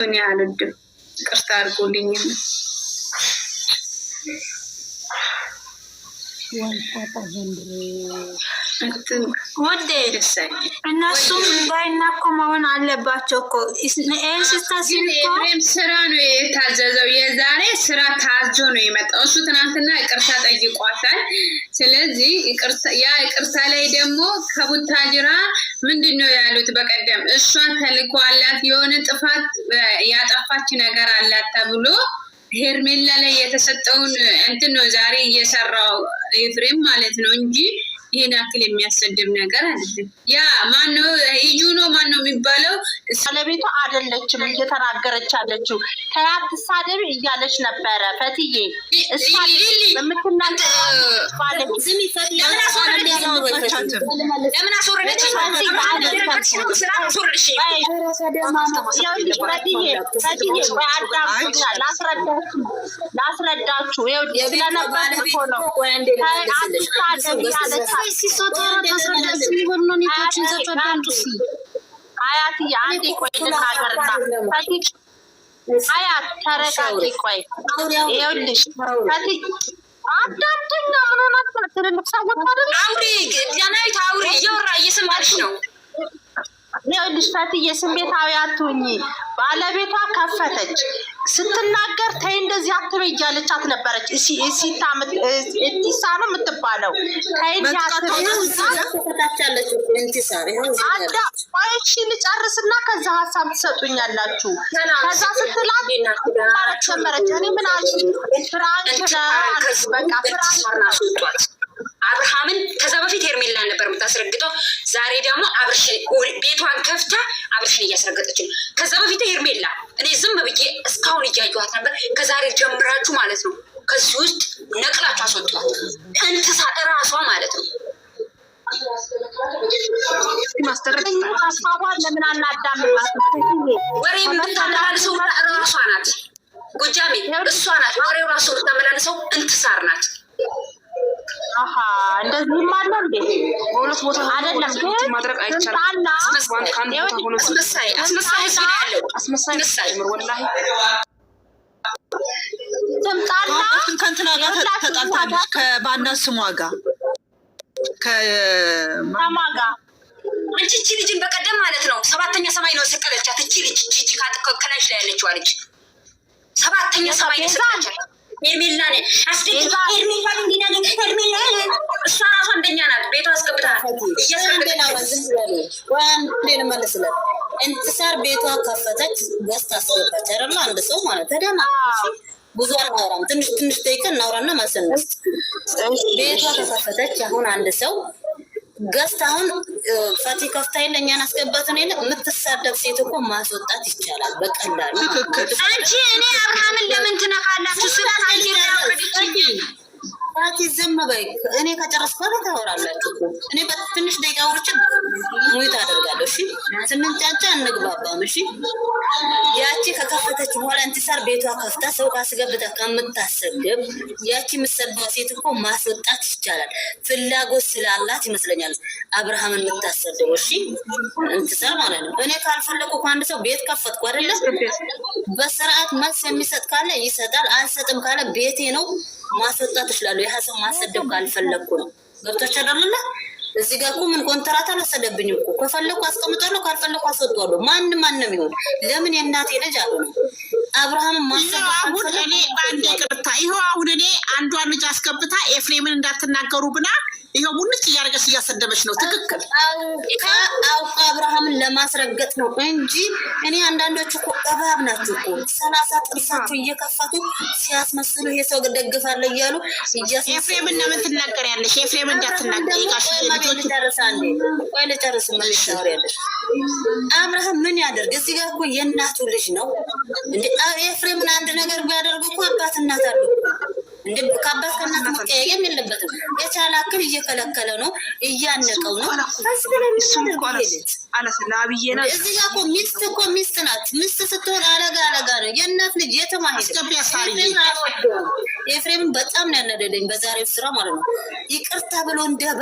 እኔ አልወድም። ይቅርታ አድርጎልኝ እነሱም እንዳይናኮ መሆን አለባቸው እኮ። ኤፍሬም ስራ ነው የታዘዘው። የዛሬ ስራ ታዞ ነው የመጣው። እሱ ትናንትና ይቅርታ ጠይቋታል። ስለዚህ ያ ይቅርታ ላይ ደግሞ ከቡታጅራ ምንድን ነው ያሉት? በቀደም እሷ ተልኮ አላት የሆነ ጥፋት ያጠፋች ነገር አላት ተብሎ ሄርሜላ ላይ የተሰጠውን እንትን ነው ዛሬ እየሰራው ኤፍሬም ማለት ነው እንጂ ይሄን ያክል የሚያሰድብ ነገር አይደለም። ያ ማነው ኢጁ ነው ማነው የሚባለው? ባለቤቷ አይደለችም እየተናገረች ያለችው። ከያት ሳደብ እያለች ነበረ ፈትዬ። እሷ ላስረዳችሁ ስለነበር እኮ ነው አያት አንዴ ቆይ ልናገርና አያት ተረጋጊ። ቆይ ይኸውልሽ አዳምጠኛ ምን ሆናት? ትልልቅ ሰዎች አይደል? አውሪ ጃናዊት አውሪ፣ እየወራ እየሰማች ነው። ይኸውልሽ ፈትዬ ስሜታዊ አትሁኚ። ባለቤቷ ከፈተች ስትናገር ተይ እንደዚህ አትበይ እያለቻት ነበረች። እሲታ ነው የምትባለው። ተይ እሺ ልጨርስና ከዛ ሀሳብ ትሰጡኛላችሁ። ከዛ ስትላት ማለት ጀመረች። እኔ ምን አልሽ? ፍራንክ ነው በቃ ፍራንክ አብርሃምን ከዛ በፊት ሄርሜላን ነበር የምታስረግጠው። ዛሬ ደግሞ ቤቷን ከፍታ አብርሽን እያስረገጠች ነው። ከዛ በፊት ሄርሜላ እኔ ዝም ብዬ እስካሁን እያየኋት ነበር። ከዛሬ ጀምራችሁ ማለት ነው ከዚህ ውስጥ ነቅላችሁ አስወጧት። እንስሳ እራሷ ማለት ነው። ሀሳቧን ለምን አናዳምጣት? ወሬ የምታመላልሰው እራሷ ናት። ጎጃሜ እሷ ናት። ወሬው ራሱ የምታመላልሰው እንስሳር ናት። እንደዚህም አለ እንዴ? በሁለት ቦታ አይደለም ግን ማድረግ አይቻልም። አስመሳይ ወላሂ ትምጣና ከእንትና ጋር ተጣልታለች ከባና ስሟ ጋር ከማጋ አንቺ እቺ ልጅን በቀደም ማለት ነው 7ኛ ሰማይ ነው ሰቀለቻት። እቺ ልጅ እቺ ከላሽ ላይ ያለችው አለች 7ኛ ሰማይ ነው ሰቀለቻት። ሄርሜላ ነኝ አስደግ ሄርሜላ እንዲናገኝ ሄርሜላ እሷ ራሷ አንደኛ ናት። ቤቷ አስገብታ ወንዴን መልስለት እንትሳር ቤቷ ከፈተች ገዝታ አስገባች አይደል? አንድ ሰው ማለት ተደማ ብዙ አናወራም። ትንሽ ደቂቃ እናውራና ማሰነስ ቤቷ ተከፈተች። አሁን አንድ ሰው ገዝታ አሁን ፈቲ ከፍታ የለኛን አስገባት ነው የለ የምትሳደብ ሴት እኮ ማስወጣት ይቻላል በቀላሉ። አንቺ እኔ አብርሃምን ለምን ትነካላችሁ? ፈቲ ዝም በይ። እኔ ከጨረስኩ በኋላ ታወራላችሁ። እኔ በትንሽ ደቂቃ ወርጭ ሙይት አደርጋለሁ። እሺ ስንንጫጫ እንግባባም። እሺ ያቺ ከከፈተች በኋላ እንትሳር ቤቷ ከፍታ ሰው ካስገብታ ከምታሰግብ ያቺ የምትሰድበው ሴት እኮ ማስወጣት ይቻላል። ፍላጎት ስላላት ይመስለኛል አብርሃምን የምታሰድበው። እሺ እንትሳር ማለት ነው። እኔ ካልፈለኩ ከአንድ ሰው ቤት ከፈትኩ አይደለ? በስርዓት መልስ የሚሰጥ ካለ ይሰጣል፣ አልሰጥም ካለ ቤቴ ነው ማስወጣት እችላለሁ። ይሄ ሰው ማሰደብ ካልፈለኩ ነው። ገብቶች አይደለ? እዚህ ጋር እኮ ምን ኮንትራት አልወሰደብኝም እኮ። ከፈለኩ አስቀምጣለሁ፣ ካልፈለኩ አስወጣለሁ። ማንም ይሁን ለምን የእናቴ ልጅ አልሆነም። አብርሃም ማሰብ አሁን እኔ ባንዴ ቅርታ ይሄው አሁን እኔ አንዷን ልጅ አስገብታ ኤፍሬምን እንዳትናገሩ ብና ይሄው ሙልጭ እያደረገች እያሰደበች ነው። ትክክል አውቃ አብርሃምን ለማስረገጥ ነው እንጂ እኔ አንዳንዶች እኮ እባብ ናቸው እኮ 30 ጥርሳቸው እየከፈቱ ሲያስመስሉ ይሄ ሰው ደግፋለ እያሉ ኤፍሬምን ለምን ትናገሪያለሽ? ኤፍሬምን እንዳትናገሪ ጋሽ ልጆች ደረሳንዴ ወይ ለጨርስ ማለት ያለሽ አብርሃም ምን ያደርግ? እዚህ ጋር እኮ የእናቱ ልጅ ነው እንዴ? ኤፍሬምን አንድ ነገር ቢያደርጉ እኮ አባት እናት አሉ እንዴ? ከአባት ከእናት መቀያየም የለበትም። የቻለ አክል እየከለከለ ነው፣ እያነቀው ነው። እዚህ ጋር እኮ ሚስት ናት። ሚስት ስትሆን አለጋ ነው። የእናት ልጅ የተማሄደ ኤፍሬም በጣም ነው ያናደደኝ በዛሬው ስራ ማለት ነው። ይቅርታ ብሎ እንደባ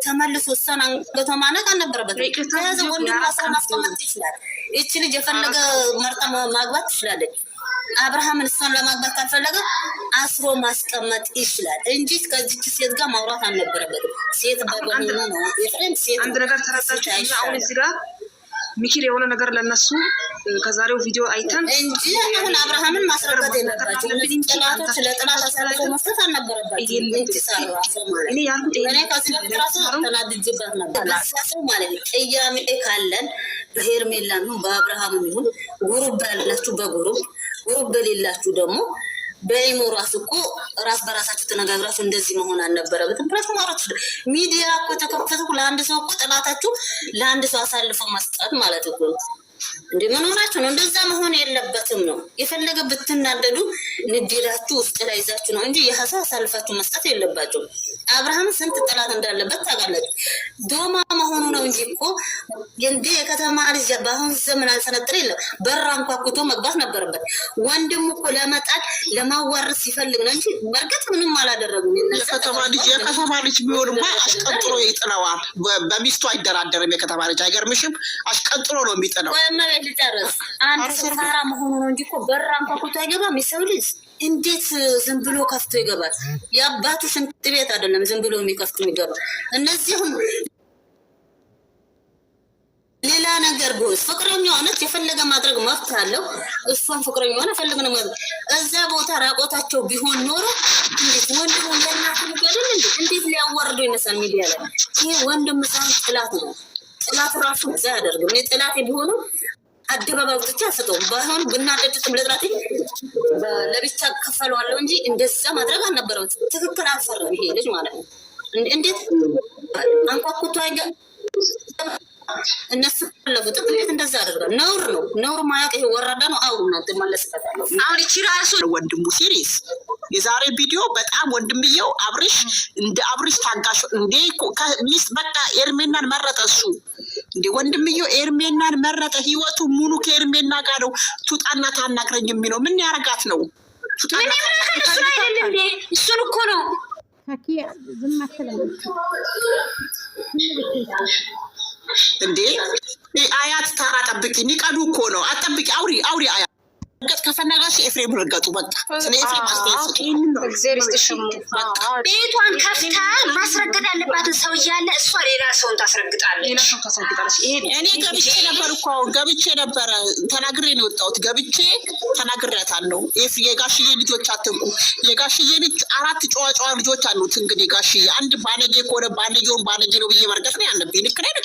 ተመልሶ እሷን አንገቷ ማነቅ አልነበረበትም። ከያዘ ወንድም አስራ ማስቀመጥ ይችላል። እቺ ልጅ የፈለገ መርጣ ማግባት ትችላለች። አብርሃምን እሷን ለማግባት ካልፈለገ አስሮ ማስቀመጥ ይችላል እንጂ ከዚች ሴት ጋር ማውራት አልነበረበትም። ሴት በጎኑ ነው ኤፍሬም። ሴት አንድ ነገር ተረዳችሁ? አሁን እዚህ ጋር ምክር የሆነ ነገር ለነሱ ከዛሬው ቪዲዮ አይተን እንጂ አሁን አብርሃምን ማስረዳት የለባቸው። እንግዲህ ጥላቶች ለጥላት አሳልፈው መስጠት አልነበረባቸው። እንጂ ሳራሱ ማለት እኔ ከዚህ በፊት ራሱ ተናድጄበት ነበር። ሳራሱ ማለት ቅያሜ ካለን በሄርሜላ ነው በአብርሃም ይሁን ጉሩብ ያላችሁ በጉሩብ በሌላችሁ ደግሞ በኢሞ ራሱ እኮ ራስ በራሳችሁ ተነጋግራችሁ እንደዚህ መሆን አልነበረበትም። ብላችሁ ማውራት ሚዲያ እኮ ተከፈተው ለአንድ ሰው እኮ ጥላታችሁ ለአንድ ሰው አሳልፈው መስጠት ማለት እኮ ነው። እንዴ ምን ሆናችሁ ነው? እንደዛ መሆን የለበትም ነው። የፈለገ ብትናደዱ ንዴታችሁ ውስጥ ላይ ይዛችሁ ነው እንጂ የሀሳ አሳልፋችሁ መስጠት የለባችሁ። አብርሃም ስንት ጥላት እንዳለበት ታውቃላችሁ። ዶማ መሆኑ ነው እንጂ እኮ እንዴ የከተማ ልጅ በአሁን ዘመን አልሰነጥር የለም። በራ አንኳኩቶ መግባት ነበረበት። ወንድም እኮ ለመጣል ለማዋረድ ሲፈልግ ነው እንጂ በርግጥ ምንም አላደረጉም። የከተማ ልጅ ቢሆንማ አሽቀንጥሮ ይጥለዋል። በሚስቱ አይደራደርም። የከተማ ልጅ አይገርምሽም? አሽቀንጥሮ ነው የሚጥለው። ወመቤት ልጨርስ። አንድ ሰፋራ መሆኑ ነው እንጂ እኮ በራ አንኳኩቶ አይገባም። የሰው ልጅ እንዴት ዝም ብሎ ከፍቶ ይገባል? የአባቱ ሽንት ቤት አይደለም ዝም ብሎ የሚከፍቱ ይገባል። እነዚህም ሌላ ነገር ጎስ ፍቅረኛው ነች የፈለገ ማድረግ መብት አለው። እሷን ፍቅረኛው ነው ፈለገ ነው። እዛ ቦታ ራቆታቸው ቢሆን ኖሮ እንዴት ወንድሙ ለናቱ ይገደል እንዴት ሊያወርዱ ይነሳል ሚዲያ ላይ? ይሄ ወንድም ሳይሆን ጥላት ነው። ጥላት ራሱ እዛ ያደርግ እኔ ጥላቴ ቢሆኑ አደባባይ ብቻ አስጠው ባይሆን ብናደድትም ለጥላቴ ለብቻ ከፈለዋለሁ እንጂ እንደዛ ማድረግ አልነበረም። ትክክል አልሰራም ይሄ ልጅ ማለት ነው። እንዴት አንኳኩቶ አይገ እነሱ ለቡት እንዴት እንደዛ አደረገ? ነውር ነው። ነውር ማያውቅ ይሄ ወራዳ ነው። አውሩና ተመለስበታለሁ። አሁን እቺ ራሱ ወንድሙ ሲሪየስ የዛሬ ቪዲዮ በጣም ወንድምየው አብርሽ እንደ አብርሽ ታጋሽ እንዴ ሚስ በቃ ኤርሜናን መረጠ። እሱ እንዴ ወንድምየው ኤርሜናን መረጠ። ህይወቱ ሙሉ ከኤርሜና ጋር ነው። ቱጣና ታናግረኝ የሚለው ምን ያረጋት ነው? ምን ያረጋት እሱ አይደለም እንዴ? እሱን እኮ ነው ታኪያ ዝም አትልም እንዴ አያት ታራ ጠብቂ። ንቀዱ እኮ ነው። አጠብቂ አውሪ አያት ገጥ ከፈናጋሽ ኤፍሬም ረገጡ። በቃ ስለ ኤፍሬም አስተያየት ቤቷን ከፍታ ማስረገጥ ያለባትን ሰው እያለ እሷ ሌላ ሰውን ታስረግጣለች። እኔ ገብቼ ነበር እኮ ገብቼ ነበረ ተናግሬ ነው የወጣሁት። ገብቼ ተናግሬያታለሁ። የጋሽዬ ልጆች አትንኩ። የጋሽዬ ልጅ 4 ጨዋ ልጆች አሉት። እንግዲህ ጋሽዬ አንድ ባለጌ ከሆነ ባለጌውን ባለጌ ነው ብዬ መርገጥ ነው ያለብኝ። ልክ ነኝ።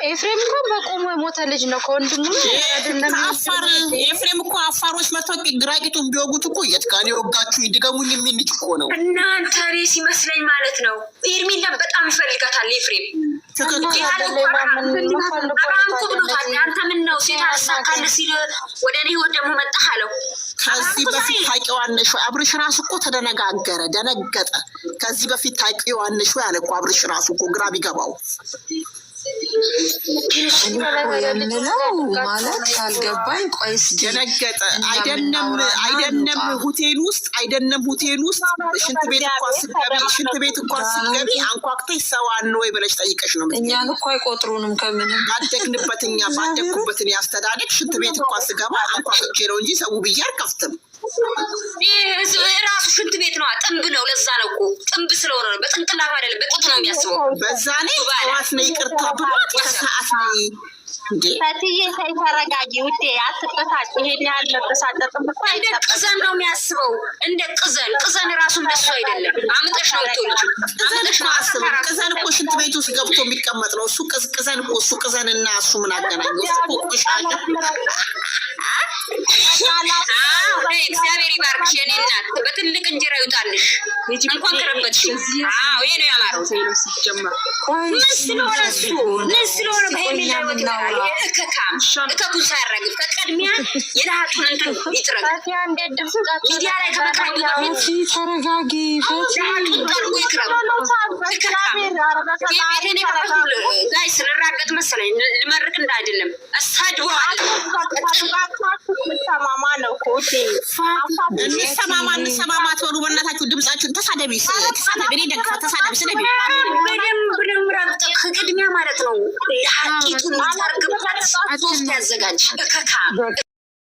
ኤፍሬም እኮ በቆሞ የሞተ ልጅ ነው። ከወንድሙ አይደለም። አፋር ኤፍሬም እኮ አፋሮች መጥተው ግራቂቱን ቢወጉት እኮ የት ጋር ነው ወጋችሁ ይድገሙኝ የሚል ልጅ እኮ ነው። እናንተ ሬስ ይመስለኝ ማለት ነው። ኤርሚላ በጣም ይፈልጋታል ኤፍሬም። አንተ ምን ነው ሴት አሳካለ ሲል ወደ እኔ ህይወት ደግሞ መጣህ አለው። ከዚህ በፊት ታውቂዋለሽ ወይ? አብርሽ ራሱ እኮ ተደነጋገረ፣ ደነገጠ። ከዚህ በፊት ታውቂዋለሽ ወይ አለ እኮ አብርሽ ራሱ እኮ ግራ ቢገባው የምለው ማለት ካልገባኝ ቆይስ ደነገጠ። አይደለም ሆቴል ውስጥ ሽንት ቤት እንኳን ስትገቢ አንኳክተሽ ሰው አለ ወይ ብለሽ ጠይቀሽ ነው። እኛን እኮ አይቆጥሩንም ከምንም ባደግኩበትን ያስተዳደግ ሽንት ቤት እንኳን ስገባ አንኳክቼ ነው እንጂ ሰው ብዬ አልከፍትም። ራሱ ሽንት ቤት ነው። ጥንብ ነው። ለዛ ነው እኮ ጥንብ ስለሆነ ነው። በጥንቅላት አይደለም በጡት ነው የሚያስበው። በዛ ላይ ጠዋት ነው ይቅርታ ብሏት ከሰዓት ነው እንዴ። ታትዬ ተረጋጊ ውዴ፣ አትበሳጭ። ይሄን ያህል መበሳጨትም እኮ እንደ ቅዘን ነው የሚያስበው። እንደ ቅዘን ራሱ እንደሱ አይደለም። አምጠሽ ነው ትውልጅ አምጠሽ ነው አስበው። ቅዘን እኮ ሽንት ቤት ውስጥ ገብቶ የሚቀመጥ ነው። እሱ ቅዘን እኮ እሱ ቅዘንና እሱ ምን አገናኘው? እሱ እኮ ቆሻሻ። እግዚአብሔር ይባርክሽ የኔ እናት፣ በትልቅ እንጀራ ይውጣልሽ። እንኳን ከረበትሽ። አዎ ይሄ ነው ያማረው። ምን ስለሆነ በሄሚላ ይወጣል። እከኩን ሳያረግብ ከቀድሚያ የላቱን እንትን ይጥረግ። ሚዲያ ላይ ከመቅረቡ በፊት ተረጋጊ። ላቱን ጠርጎ ይቅረብ። ቤቴን ጋይ ስለራገጥ መሰለኝ ልመርቅ እንዳይደለም እሳድበዋለሁ። ነው እኮ እንሰማማ ትበሉ በእናታችሁ ድምጻችሁን ተሳደቢ እኔ ደግፋ ተሳደቢ ስለቢ በደንብ ከቅድሚያ ማለት ነው ሀቂቱን ታርግባት ሶስት ያዘጋጅ እከካ